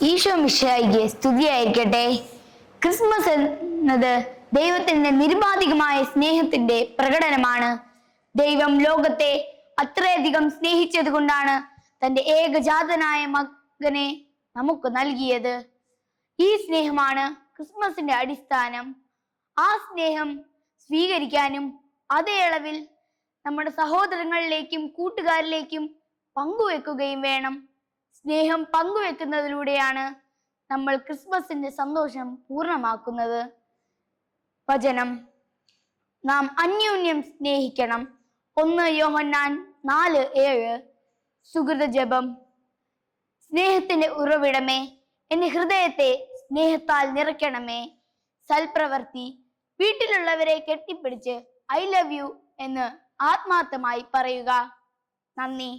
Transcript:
ഈശോ മിശിഹായിക്ക് സ്തുതിയായിരിക്കട്ടെ. ക്രിസ്മസ് എന്നത് ദൈവത്തിന്റെ നിരുപാധികമായ സ്നേഹത്തിന്റെ പ്രകടനമാണ്. ദൈവം ലോകത്തെ അത്രയധികം സ്നേഹിച്ചത് കൊണ്ടാണ് തന്റെ ഏകജാതനായ മകനെ നമുക്ക് നൽകിയത്. ഈ സ്നേഹമാണ് ക്രിസ്മസിന്റെ അടിസ്ഥാനം. ആ സ്നേഹം സ്വീകരിക്കാനും അതേ അളവിൽ നമ്മുടെ സഹോദരങ്ങളിലേക്കും കൂട്ടുകാരിലേക്കും പങ്കുവെക്കുകയും വേണം. സ്നേഹം പങ്കുവെക്കുന്നതിലൂടെയാണ് നമ്മൾ ക്രിസ്മസിന്റെ സന്തോഷം പൂർണ്ണമാക്കുന്നത്. വചനം: നാം അന്യോന്യം സ്നേഹിക്കണം. 1 യോഹന്നാൻ 4:7. സുഹൃത ജപം: സ്നേഹത്തിന്റെ ഉറവിടമേ, എന്റെ ഹൃദയത്തെ സ്നേഹത്താൽ നിറയ്ക്കണമേ. സൽപ്രവർത്തി: വീട്ടിലുള്ളവരെ കെട്ടിപ്പിടിച്ച് ഐ ലവ് യു എന്ന് ആത്മാർത്ഥമായി പറയുക. നന്ദി.